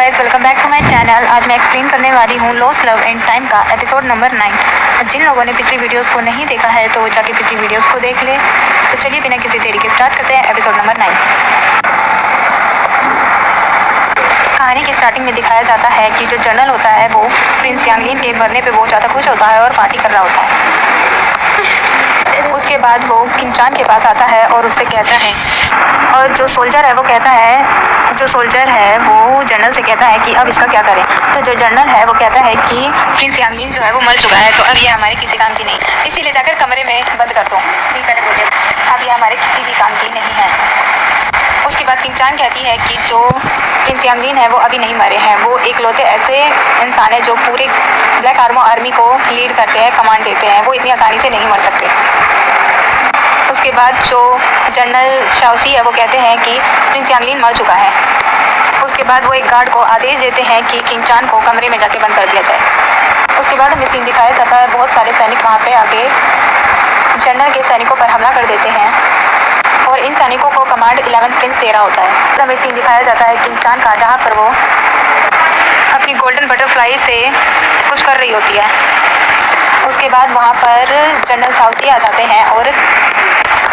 Guys, welcome back to my channel. आज मैं explain करने वाली हूँ लॉस्ट लव एंड टाइम का एपिसोड नंबर 9। जिन लोगों ने पिछली वीडियोस को नहीं देखा है तो वो जाके पिछली वीडियोस को देख ले। तो चलिए बिना किसी देरी के स्टार्ट करते हैं एपिसोड नंबर 9। कहानी की स्टार्टिंग में दिखाया जाता है कि जो जनरल होता है वो प्रिंस यांगलिन के मरने पे बहुत ज़्यादा खुश होता है और पार्टी कर रहा होता है। उसके बाद वो किंग चान के पास आता है और उससे कहता है, और जो सोल्जर है वो जनरल से कहता है कि अब इसका क्या करें। तो जो जनरल है वो कहता है कि प्रिंस यांगलिन जो है वो मर चुका है, तो अब ये हमारे किसी काम की नहीं, इसीलिए जाकर कमरे में बंद कर दो। पहले बोले अब ये हमारे किसी भी काम की नहीं है। उसके बाद किंग चान कहती है कि जो प्रिंस यांगलिन है वो अभी नहीं मरे हैं, वो एकलौते ऐसे इंसान है जो पूरे ब्लैक आर्मी को लीड करते हैं, कमांड देते हैं, वो इतनी आसानी से नहीं मर सकते। उसके बाद जो जनरल शाओसी है वो कहते हैं कि प्रिंस यांगलिन मर चुका है। उसके बाद वो एक गार्ड को आदेश देते हैं कि किंग चान को कमरे में जाके बंद कर दिया जाए। उसके बाद हमें सीन दिखाया जाता है, बहुत सारे सैनिक वहाँ पे आके जनरल के सैनिकों पर हमला कर देते हैं और इन सैनिकों को कमांड 11 प्रिंस दे रहा होता है। हमें सीन दिखाया जाता है किंग चान का, जहाँ पर वो अपनी गोल्डन बटरफ्लाई से कुछ कर रही होती है। उसके बाद वहाँ पर जनरल शाओसी आ जाते हैं और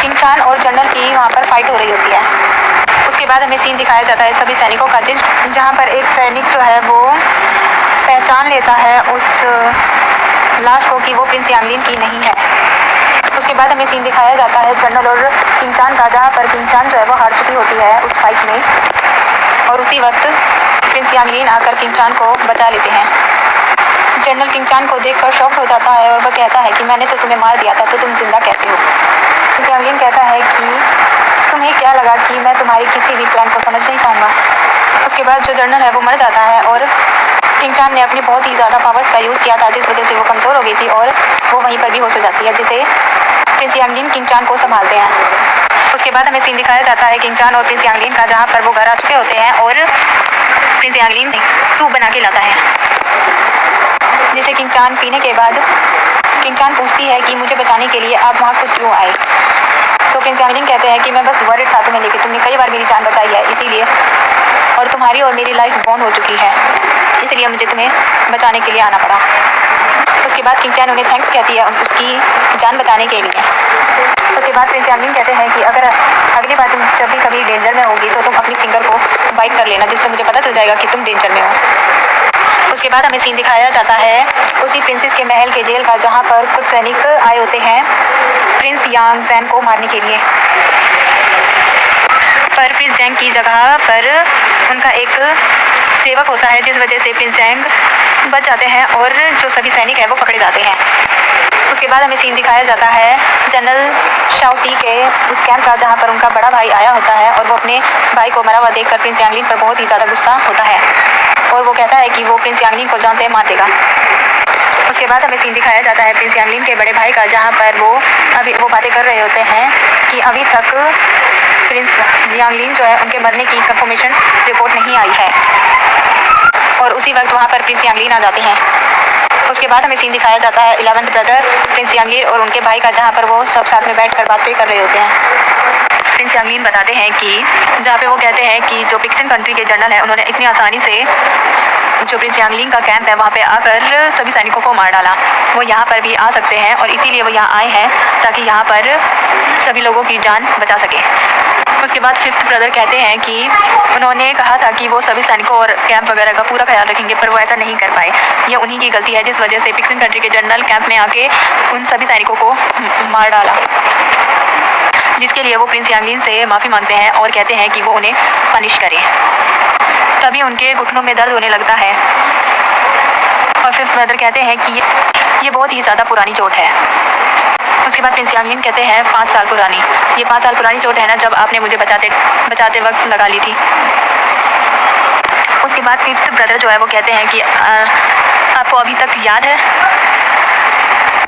किंग चान और जनरल की वहाँ पर फाइट हो रही होती है। उसके बाद हमें सीन दिखाया जाता है सभी सैनिकों का, जहाँ पर एक सैनिक जो है वो पहचान लेता है उस लाश को कि वो प्रिंस यांगलिन की नहीं है। उसके बाद हमें सीन दिखाया जाता है जनरल और किंग चान का, जहाँ पर किंग चान जो है वो हार चुकी होती है उस फाइट में, और उसी वक्त प्रिंस यांगलिन आकर किंग चान को बचा लेते हैं। जनरल किंग चान को देखकर शॉक हो जाता है और वह कहता है कि मैंने तो तुम्हें मार दिया था, तो तुम जिंदा कैसे हो। प्रिंस यांगलिन कहता है कि तुम्हें क्या लगा कि मैं तुम्हारी किसी भी प्लान को समझ नहीं पाऊंगा। उसके बाद जो जनरल है वो मर जाता है और किंग चान ने अपनी बहुत ही ज़्यादा पावर्स का यूज़ किया था, जिस वजह से वो कमज़ोर हो गई थी और वो वहीं पर भी होश हो जाती है, जिसे प्रिंस यांगलिन किंग चान को संभालते हैं। उसके बाद हमें सीन दिखाया जाता है किंग चान और प्रिंस यांगलिन का, जहाँ पर वो घर आ चुके होते हैं और प्रिंस यांगलिन सूप बना के लाता है, जिसे किंग चान पीने के बाद किंग चान पूछती है कि मुझे बचाने के लिए आप वहाँ खुद क्यों आए। तो प्रिंस यांगलिन कहते हैं कि मैं बस वरिड था तुम्हें लेके, तुमने कई बार मेरी जान बचाई है इसीलिए, और तुम्हारी और मेरी लाइफ बॉन्ड हो चुकी है, इसलिए मुझे तुम्हें बचाने के लिए आना पड़ा। उसके बाद किंग चान उन्हें थैंक्स कहती है उसकी जान बचाने के लिए। उसके बाद प्रिंस यांगलिन कहते हैं कि अगर अगली बार तुम जब भी कभी डेंजर में होगी तो तुम अपनी फिंगर को बाइट कर लेना, जिससे मुझे पता चल जाएगा कि तुम डेंजर में हो। उसके बाद हमें सीन दिखाया जाता है उसी प्रिंसेस के महल के जेल का, जहाँ पर कुछ सैनिक आए होते हैं प्रिंस यांग जैन को मारने के लिए, पर प्रिंस जैंग की जगह पर उनका एक सेवक होता है, जिस वजह से प्रिंस जैंग बच जाते हैं और जो सभी सैनिक हैं वो पकड़े जाते हैं। उसके बाद हमें सीन दिखाया जाता है जनरल शाओसी के उस कैंप का, जहाँ पर उनका बड़ा भाई आया होता है और वो अपने भाई को मरा हुआ देखकर प्रिंस यांगलिन पर बहुत ही ज़्यादा गुस्सा होता है और वो कहता है कि वो प्रिंस यांगलिन को जान से मार देगा। उसके बाद हमें सीन दिखाया जाता है प्रिंस यांगलिन के बड़े भाई का, जहाँ पर वो बातें कर रहे होते हैं कि अभी तक प्रिंस यांगलिन जो है उनके मरने की कंफर्मेशन रिपोर्ट नहीं आई है, और उसी वक्त वहाँ पर प्रिंस यांगलिन आ जाते हैं। उसके बाद हमें सीन दिखाया जाता है 11th ब्रदर प्रिंस यांगलिन और उनके भाई का, जहाँ पर वो सब साथ में बैठकर बातें कर रहे होते हैं। प्रिंस यांगलिन बताते हैं कि जहाँ पे वो कहते हैं कि जो पिक्सन कंट्री के जनरल हैं उन्होंने इतनी आसानी से जो प्रिंस यांगलिन का कैंप है वहाँ पे आकर सभी सैनिकों को मार डाला, वो यहाँ पर भी आ सकते हैं और इसीलिए वो यहाँ आए हैं ताकि यहाँ पर सभी लोगों की जान बचा सके। उसके बाद 5th ब्रदर कहते हैं कि उन्होंने कहा था कि वो सभी सैनिकों और कैंप वगैरह का पूरा ख्याल रखेंगे, पर वो ऐसा नहीं कर पाए। ये उन्हीं की गलती है, जिस वजह से पिक्सन कंट्री के जनरल कैंप में आके उन सभी सैनिकों को मार डाला, जिसके लिए वो प्रिंस यांगलिन से माफ़ी मांगते हैं और कहते हैं कि वो उन्हें पनिश करें। तभी उनके घुटनों में दर्द होने लगता है और 5th ब्रदर कहते हैं कि ये बहुत ही ज़्यादा पुरानी चोट है। उसके बाद प्रिंस यांगलिन कहते हैं 5 साल पुरानी, ये 5 साल पुरानी चोट है ना, जब आपने मुझे बचाते वक्त लगा ली थी। उसके बाद 5th ब्रदर जो है वो कहते हैं कि आपको अभी तक याद है।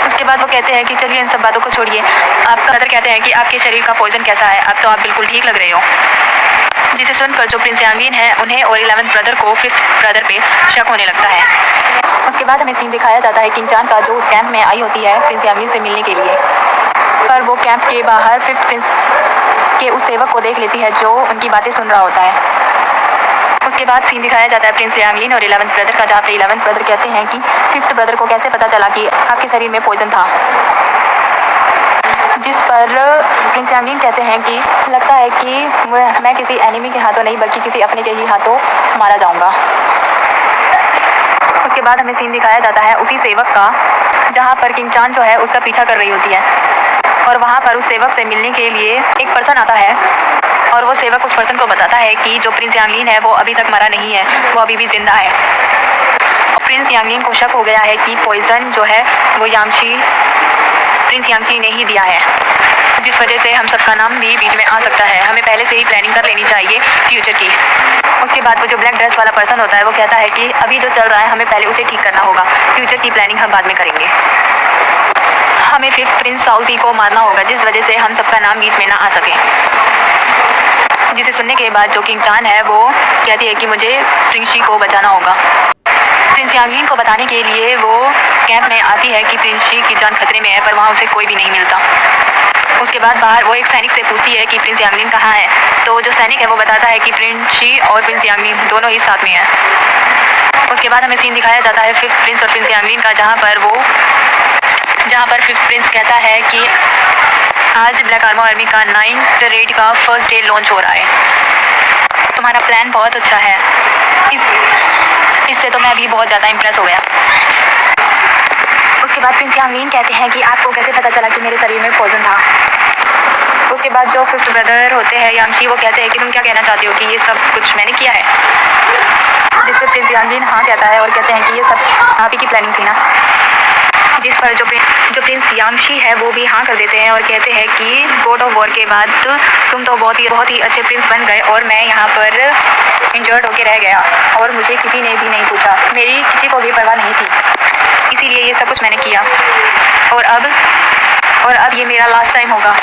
उसके बाद वो कहते हैं कि चलिए इन सब बातों को छोड़िए। आपका ब्रदर कहते हैं कि आपके शरीर का पॉइजन कैसा है, अब तो आप बिल्कुल ठीक लग रहे हो, जिसे सुनकर जो प्रिंस यांगलिन है उन्हें और 11th ब्रदर को 5th ब्रदर पे शक होने लगता है। उसके बाद हमें सीन दिखाया जाता है किंग चान का, जो उस कैंप में आई होती है प्रिंस यांगलिन से मिलने के लिए, पर वो कैंप के बाहर 5th प्रिंस के उस सेवक को देख लेती है जो उनकी बातें सुन रहा होता है। उसके बाद सीन दिखाया जाता है प्रिंस लियांगलिन और 11th ब्रदर का, जहाँ पे 11th ब्रदर कहते हैं कि 5th ब्रदर को कैसे पता चला कि आपके शरीर में पॉइजन था, जिस पर प्रिंस लियांगलिन कहते हैं कि लगता है कि मैं किसी एनिमी के हाथों नहीं बल्कि किसी अपने के ही हाथों मारा जाऊंगा। उसके बाद हमें सीन दिखाया जाता है उसी सेवक का, जहाँ पर किंग चान जो है उसका पीछा कर रही होती है और वहाँ पर उस सेवक से मिलने के लिए एक पर्सन आता है और वो सेवक उस पर्सन को बताता है कि जो प्रिंस लियांगलिन है वो अभी तक मरा नहीं है, वो अभी भी जिंदा है। प्रिंस लियांगलिन को शक हो गया है कि पॉइजन जो है वो प्रिंस यांगची ने ही दिया है, जिस वजह से हम सबका नाम भी बीच में आ सकता है। हमें पहले से ही प्लानिंग कर लेनी चाहिए फ्यूचर की। उसके बाद वो जो ब्लैक ड्रेस वाला पर्सन होता है वो कहता है कि अभी जो चल रहा है हमें पहले उसे ठीक करना होगा, फ्यूचर की प्लानिंग हम बाद में करेंगे। हमें 5th प्रिंस साउजी को मारना होगा जिस वजह से हम सबका नाम बीच में ना आ सके। जिसे सुनने के बाद जो किंग चान है वो कहती है कि मुझे प्रिंसी को बचाना होगा। प्रिंस यांगलिन को बताने के लिए वो कैंप में आती है कि प्रिंसी की जान खतरे में है, पर वहाँ उसे कोई भी नहीं मिलता। उसके बाद बाहर वो एक सैनिक से पूछती है कि प्रिंस यांगलिन कहाँ है, तो जो सैनिक है वो बताता है कि प्रिंसी और प्रिंस यांगलिन दोनों ही साथ में हैं। उसके बाद हमें सीन दिखाया जाता है 5th प्रिंस और प्रिंस यांगलिन का, जहाँ पर 5th प्रिंस कहता है कि आज ब्लैक आर्मी का 9th रेड का फर्स्ट डे लॉन्च हो रहा है, तुम्हारा प्लान बहुत अच्छा है। इससे तो मैं अभी बहुत ज़्यादा इम्प्रेस हो गया। उसके बाद प्रिंस यांगलिन कहते हैं कि आपको कैसे पता चला कि मेरे शरीर में पॉइजन था। उसके बाद जो 5th ब्रदर होते हैं यांगची वो कहते हैं कि तुम क्या कहना चाहते हो कि ये सब कुछ मैंने किया है, जिस पर प्रिंस यांगलिन हाँ कहता है और कहते हैं कि ये सब आप ही की प्लानिंग थी ना, जिस पर जो प्रिंस यांगची है वो भी हाँ कर देते हैं और कहते हैं कि गॉड ऑफ वॉर के बाद तुम तो बहुत ही अच्छे प्रिंस बन गए और मैं यहाँ पर इंजर्ड होके रह गया और मुझे किसी ने भी नहीं पूछा, मेरी किसी को भी परवाह नहीं थी, इसीलिए ये सब कुछ मैंने किया और अब ये मेरा लास्ट टाइम होगा।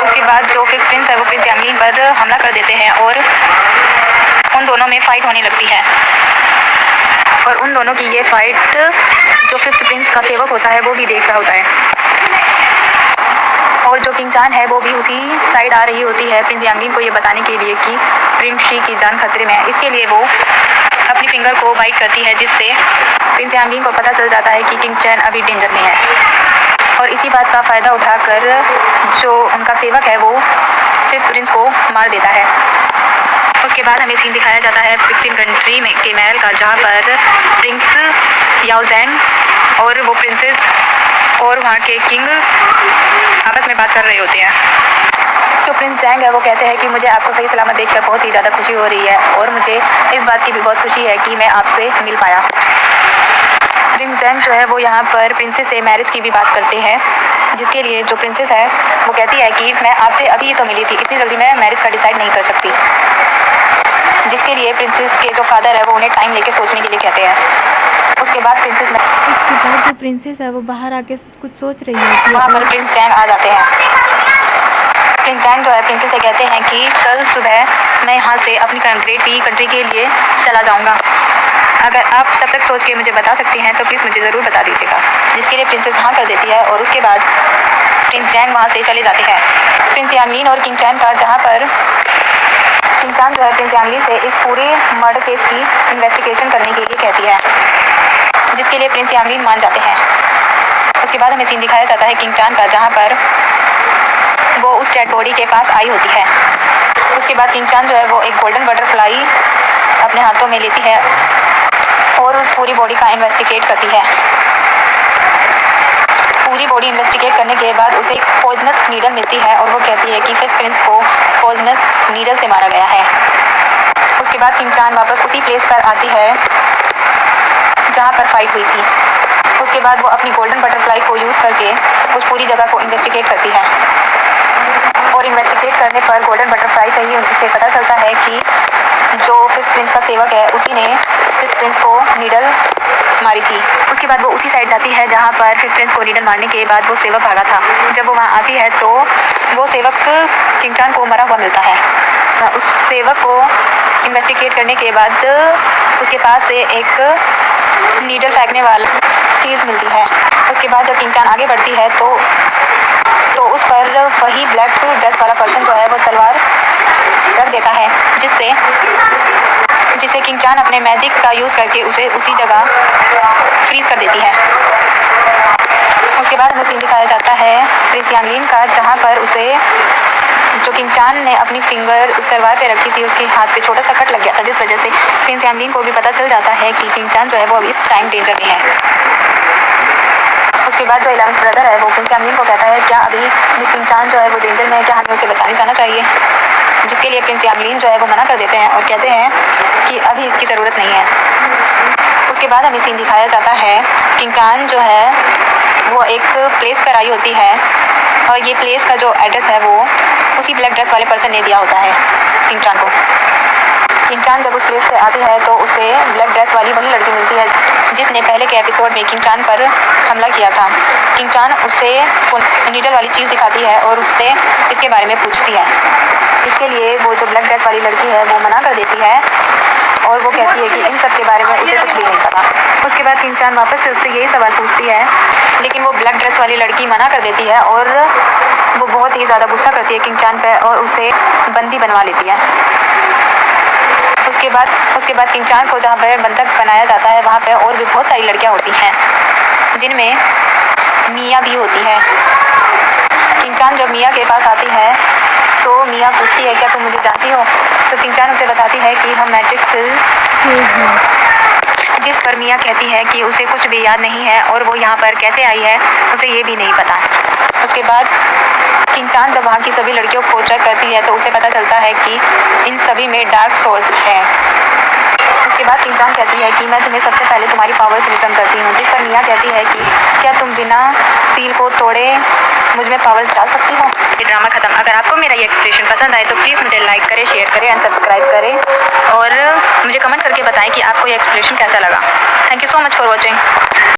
उसके बाद जो 5th प्रिंस है वो प्रिंस यांगलिन पर हमला कर देते हैं और उन दोनों में फ़ाइट होने लगती है और उन दोनों की ये फाइट जो 5th प्रिंस का सेवक होता है वो भी देख रहा होता है और जो किंग चान है वो भी उसी साइड आ रही होती है प्रिंस यांगलिन को ये बताने के लिए कि प्रिंसी की जान खतरे में है। इसके लिए वो अपनी फिंगर को बाइट करती है, जिससे प्रिंस यांगलिन को पता चल जाता है कि किंग चान अभी डेंजर में है और इसी बात का फ़ायदा उठाकर जो उनका सेवक है वो 5th प्रिंस को मार देता है। उसके बाद हमें सीन दिखाया जाता है पिक्सिन कंट्री में के महल का, जहाँ पर प्रिंस याओजैंग और वो प्रिंसेस और वहाँ के किंग आपस में बात कर रहे होते हैं। जो प्रिंस जैंग है वो कहते हैं कि मुझे आपको सही सलामत देखकर बहुत ही ज़्यादा खुशी हो रही है और मुझे इस बात की भी बहुत खुशी है कि मैं आपसे मिल पाया। प्रिंस जैंग जो है वो यहाँ पर प्रिंसेस से मैरिज की भी बात करते हैं, जिसके लिए जो प्रिंसेस है वो कहती है कि मैं आपसे अभी तो मिली थी, इतनी जल्दी मैं मैरिज का डिसाइड नहीं कर सकती, जिसके लिए प्रिंसेस के जो फादर है वो उन्हें टाइम लेके सोचने के लिए कहते हैं। उसके बाद जो प्रिंसेस है वो बाहर आके कुछ सोच रही है, वहाँ पर प्रिंस जैंग आ जाते हैं। प्रिंस जैंग जो है प्रिंसेस से कहते हैं कि कल सुबह मैं यहाँ से अपनी कंट्री के लिए चला जाऊँगा, अगर आप तब तक सोच के मुझे बता सकती हैं तो प्लीज़ मुझे ज़रूर बता दीजिएगा, जिसके लिए प्रिंसेस हाँ कर देती है और उसके बाद प्रिंस जैंग वहाँ से चले जाते हैं। प्रिंस यांगलिन और किंग चान का, जहाँ पर किंग चान जो है प्रिंस यांगलिन से इस पूरे मर्डर केस की इन्वेस्टिगेशन करने के लिए कहती है, जिसके लिए प्रिंस यांगलिन मान जाते हैं। उसके बाद हमें सीन दिखाया जाता है किंग चान का, जहाँ पर वो उस डेड बॉडी के पास आई होती है। उसके बाद किंग चान जो है वो एक गोल्डन बटरफ्लाई अपने हाथों में लेती है और उस पूरी बॉडी का इन्वेस्टिगेट करती है। पूरी बॉडी इन्वेस्टिगेट करने के बाद उसे एक पॉइजनस नीडल मिलती है और वो कहती है कि 5th प्रिंस को पॉइजनस नीडल से मारा गया है। उसके बाद किंग चान वापस उसी प्लेस पर आती है जहाँ पर फाइट हुई थी। उसके बाद वो अपनी गोल्डन बटरफ्लाई को यूज़ करके उस पूरी जगह को इन्वेस्टिगेट करती है और इन्वेस्टिगेट करने पर गोल्डन बटरफ्लाई से ही उसे पता चलता है कि जो 5th प्रिंस का सेवक है उसी ने 5th प्रिंस को नीडल मारी थी। उसके बाद वो उसी साइड जाती है जहाँ पर 5th प्रिंस को नीडल मारने के बाद वो सेवक भागा था। जब वो वहाँ आती है तो वो सेवक किंग चान को मरा हुआ मिलता है। उस सेवक को इन्वेस्टिगेट करने के बाद उसके पास से एक नीडल फेंकने वाला चीज़ मिलती है। उसके बाद जब किंग चान आगे बढ़ती है तो उस पर वही ब्लैक ड्रेस वाला पर्सन जो है वो तलवार रख देता है, जिससे किंग चान अपने मैजिक का यूज़ करके उसे उसी जगह फ्रीज कर देती है। उसके बाद हमें सीन दिखाया जाता है प्रिंस यांगलिन का, जहाँ पर उसे जो किंग चान ने अपनी फिंगर उस तलवार पे रखी थी, उसके हाथ पे छोटा सा कट लग गया था, जिस वजह से प्रिंस यांगलिन को भी पता चल जाता है कि किंग चान जो है वो अभी इस टाइम डेंजर में है। उसके बाद जो 11th ब्रदर है वो प्रिंस यांगलिन को कहता है क्या अभी किंग चान जो है वो डेंजर में है, क्या हमें उसे बचाने जाना चाहिए, जिसके लिए प्रिंस यांगलिन जो है वो मना कर देते हैं और कहते हैं कि अभी इसकी ज़रूरत नहीं है। उसके बाद हमें सीन दिखाया जाता है किंग चान जो है वो एक प्लेस पर आई होती है और ये प्लेस का जो एड्रेस है वो उसी ब्लैक ड्रेस वाले पर्सन ने दिया होता है किंग चान को। किंग चान जब उस प्लेस पे आती है तो उसे ब्लैक ड्रेस वाली वही लड़की मिलती है जिसने पहले के एपिसोड में किंग चान पर हमला किया था। किंग चान उसे नीडल वाली चीज़ दिखाती है और उससे इसके बारे में पूछती है। इसके लिए वो जो ब्लैक ड्रेस वाली लड़की है वो मना कर देती है और वो कहती है कि इन सब के बारे में उसे कुछ भी नहीं पता। उसके बाद किंग चान वापस से उससे यही सवाल पूछती है, लेकिन वो ब्लैक ड्रेस वाली लड़की मना कर देती है और वो बहुत ही ज़्यादा गुस्सा करती है किंग चान पे और उसे बंदी बनवा लेती है। उसके बाद किंग चान को जहाँ पर बंधक बनाया जाता है वहाँ पे और भी बहुत सारी लड़कियाँ होती हैं, जिनमें मिया भी होती है। किंग चान जब मिया के पास आती है तो मिया पूछती है क्या तुम मुझे जानती हो, तो किंग चान उसे बताती है कि हम मैजिक से हैं, जिस पर मिया कहती है कि उसे कुछ भी याद नहीं है और वो यहाँ पर कैसे आई है उसे ये भी नहीं पता। उसके बाद किंग चान जब वहाँ की सभी लड़कियों को चेक करती है तो उसे पता चलता है कि इन सभी में डार्क सोर्स है। उसके बाद किंग चान कहती है कि मैं तुम्हें सबसे पहले तुम्हारी पावर्स रिटर्न करती हूँ, जिस पर मिया कहती है कि क्या तुम बिना सील को तोड़े मुझ में पावर्स डाल सकती हो। ये ड्रामा खत्म। अगर आपको मेरा ये एक्सप्लेनेशन पसंद आए तो प्लीज़ मुझे लाइक करें, शेयर करें एंड सब्सक्राइब करें और मुझे कमेंट करके बताएं कि आपको ये एक्सप्लेनेशन कैसा लगा। Thank you so much for watching.